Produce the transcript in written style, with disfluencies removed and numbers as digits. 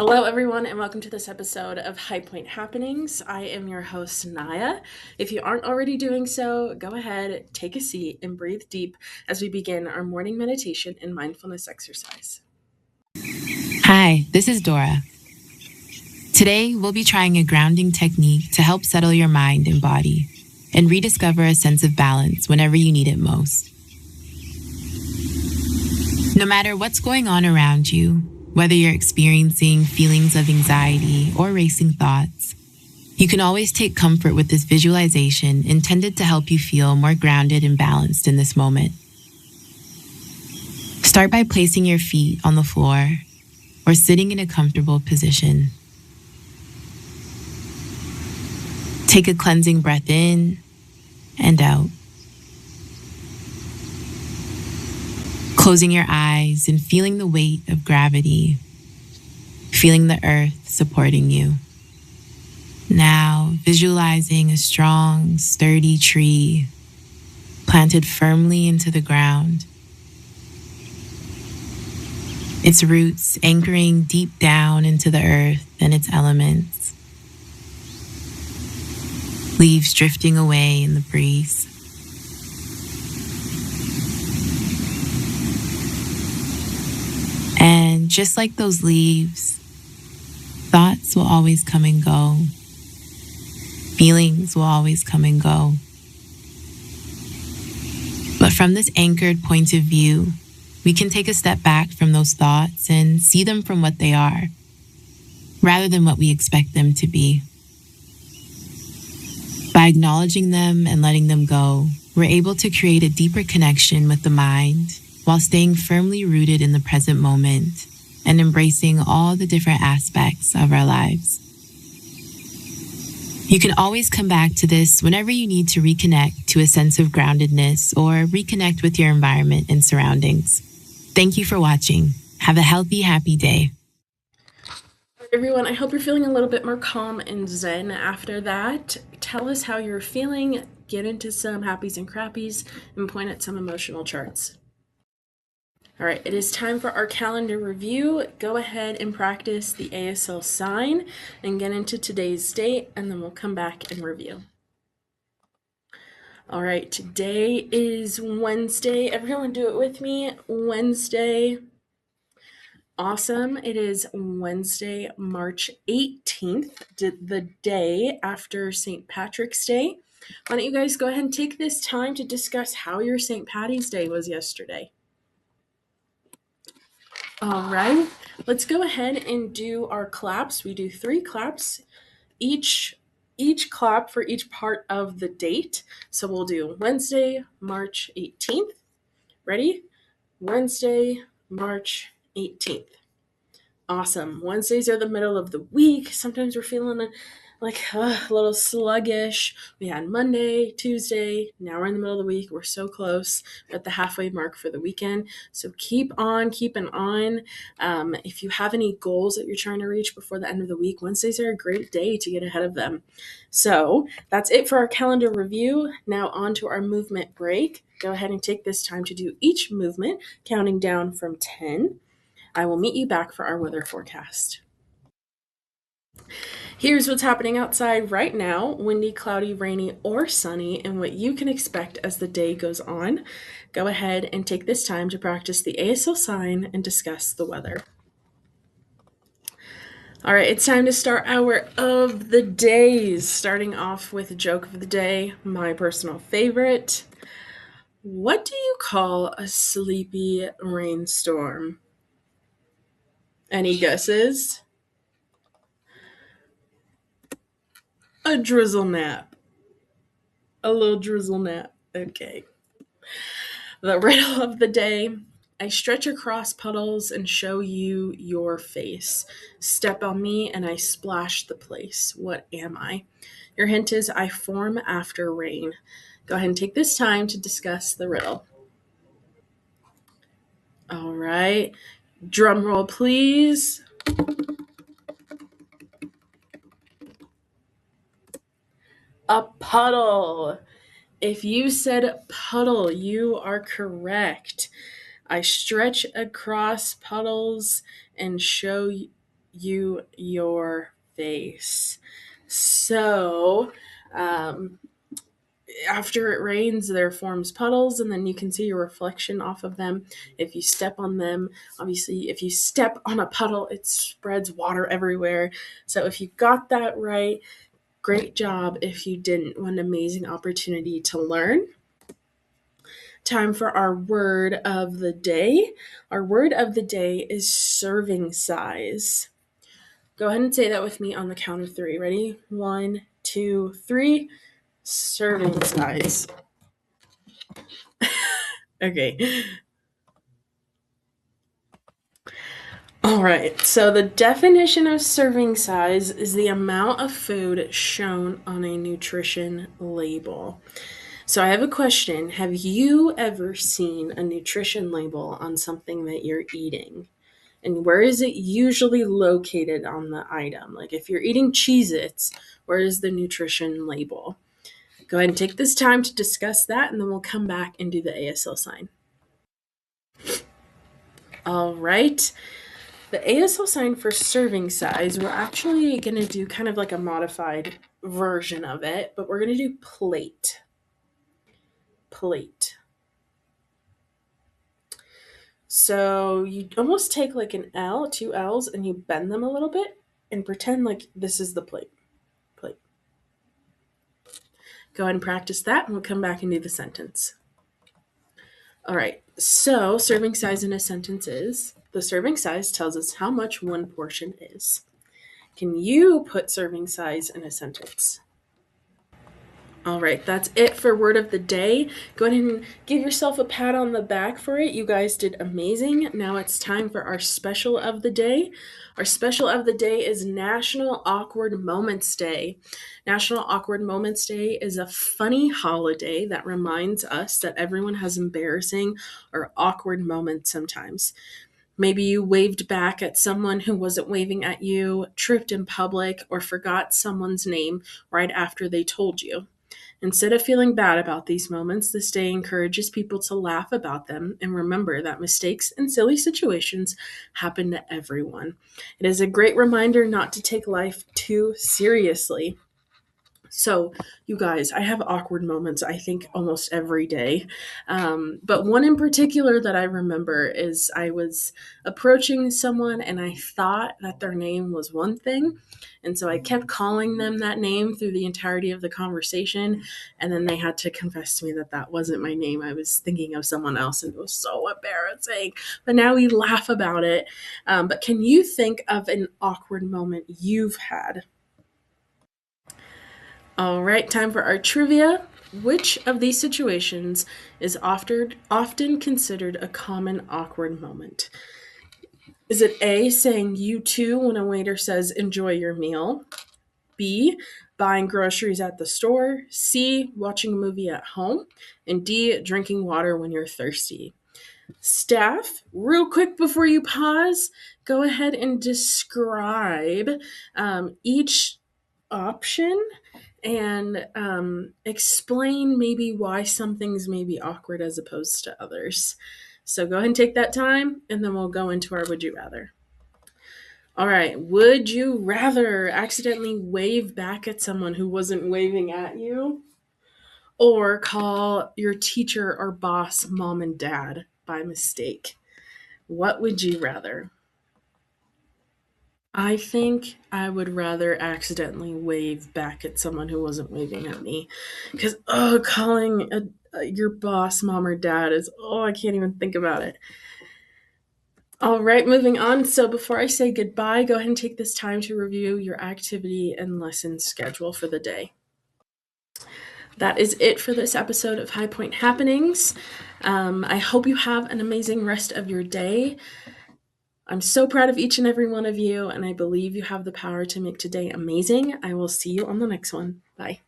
Hello, everyone, and welcome to this episode of HighPointe Happenings. I am your host, Naya. If you aren't already doing so, go ahead, take a seat, and breathe deep as we begin our morning meditation and mindfulness exercise. Hi, this is Dora. Today, we'll be trying a grounding technique to help settle your mind and body and rediscover a sense of balance whenever you need it most. No matter what's going on around you, whether you're experiencing feelings of anxiety or racing thoughts, you can always take comfort with this visualization intended to help you feel more grounded and balanced in this moment. Start by placing your feet on the floor or sitting in a comfortable position. Take a cleansing breath in and out. Closing your eyes and feeling the weight of gravity, feeling the earth supporting you. Now, visualizing a strong, sturdy tree planted firmly into the ground. Its roots anchoring deep down into the earth and its elements. Leaves drifting away in the breeze. And just like those leaves, thoughts will always come and go. Feelings will always come and go. But from this anchored point of view, we can take a step back from those thoughts and see them from what they are, rather than what we expect them to be. By acknowledging them and letting them go, we're able to create a deeper connection with the mind while staying firmly rooted in the present moment and embracing all the different aspects of our lives. You can always come back to this whenever you need to reconnect to a sense of groundedness or reconnect with your environment and surroundings. Thank you for watching. Have a healthy, happy day. Everyone, I hope you're feeling a little bit more calm and zen after that. Tell us how you're feeling, get into some happies and crappies, and point at some emotional charts. All right, it is time for our calendar review. Go ahead and practice the ASL sign and get into today's date, and then we'll come back and review. All right, today is Wednesday. Everyone do it with me. Wednesday. Awesome. It is Wednesday, March 18th, the day after St. Patrick's Day. Why don't you guys go ahead and take this time to discuss how your St. Patty's Day was yesterday? All right, let's go ahead and do our claps. We do 3 claps, each clap for each part of the date. So we'll do Wednesday, March 18th. Ready? Wednesday, March 18th. Awesome. Wednesdays are the middle of the week. Sometimes we're feeling a little sluggish. We had Monday, Tuesday. Now we're in the middle of the week. We're so close. We're at the halfway mark for the weekend. So keep on keeping on. If you have any goals that you're trying to reach before the end of the week, Wednesdays are a great day to get ahead of them. So that's it for our calendar review. Now on to our movement break. Go ahead and take this time to do each movement, counting down from 10. I will meet you back for our weather forecast. Here's what's happening outside right now: windy, cloudy, rainy, or sunny, and what you can expect as the day goes on. Go ahead and take this time to practice the ASL sign and discuss the weather. All right, it's time to start our of the days, starting off with joke of the day, my personal favorite. What do you call a sleepy rainstorm? Any guesses? A drizzle nap. A little drizzle nap. Okay. The riddle of the day: I stretch across puddles and show you your face. Step on me and I splash the place. What am I? Your hint is I form after rain. Go ahead and take this time to discuss the riddle. All right. Drum roll, please. A puddle. If you said puddle, you are correct. I stretch across puddles and show you your face. So, um, after it rains, there forms puddles, and then you can see your reflection off of them. If you step on them, obviously, if you step on a puddle, it spreads water everywhere. So, if you got that right, great job. If you didn't, what an amazing opportunity to learn. Time for our word of the day. Our word of the day is serving size. Go ahead and say that with me on the count of three. Ready? One, two, three. Serving size. Okay. All right. So the definition of serving size is the amount of food shown on a nutrition label. So I have a question. Have you ever seen a nutrition label on something that you're eating? And where is it usually located on the item? Like if you're eating Cheez Its, where is the nutrition label? Go ahead and take this time to discuss that, and then we'll come back and do the ASL sign. All right. The ASL sign for serving size, we're actually going to do kind of like a modified version of it, but we're going to do plate. Plate. So you almost take like an L, two L's, and you bend them a little bit and pretend like this is the plate. Plate. Go ahead and practice that, and we'll come back and do the sentence. All right. So serving size in a sentence is the serving size tells us how much one portion is. Can you put serving size in a sentence? All right, that's it for word of the day. Go ahead and give yourself a pat on the back for it. You guys did amazing. Now it's time for our special of the day. Our special of the day is National Awkward Moments Day. National Awkward Moments Day is a funny holiday that reminds us that everyone has embarrassing or awkward moments sometimes. Maybe you waved back at someone who wasn't waving at you, tripped in public, or forgot someone's name right after they told you. Instead of feeling bad about these moments, this day encourages people to laugh about them and remember that mistakes and silly situations happen to everyone. It is a great reminder not to take life too seriously. So, you guys, I have awkward moments, I think, almost every day. But one in particular that I remember is I was approaching someone and I thought that their name was one thing. And so I kept calling them that name through the entirety of the conversation. And then they had to confess to me that that wasn't my name. I was thinking of someone else, and it was so embarrassing. But now we laugh about it. But can you think of an awkward moment you've had? All right, time for our trivia. Which of these situations is often considered a common awkward moment? Is it A, saying you too when a waiter says enjoy your meal? B, buying groceries at the store? C, watching a movie at home? And D, drinking water when you're thirsty? Staff, real quick before you pause, go ahead and describe each option and explain maybe why some things may be awkward as opposed to others. So go ahead and take that time, and then we'll go into our would you rather. All right, would you rather accidentally wave back at someone who wasn't waving at you, or call your teacher or boss mom and dad by mistake? What would you rather? I think I would rather accidentally wave back at someone who wasn't waving at me. Because, calling your boss mom or dad is, I can't even think about it. All right, moving on. So before I say goodbye, go ahead and take this time to review your activity and lesson schedule for the day. That is it for this episode of HighPointe Happenings. I hope you have an amazing rest of your day. I'm so proud of each and every one of you, and I believe you have the power to make today amazing. I will see you on the next one. Bye.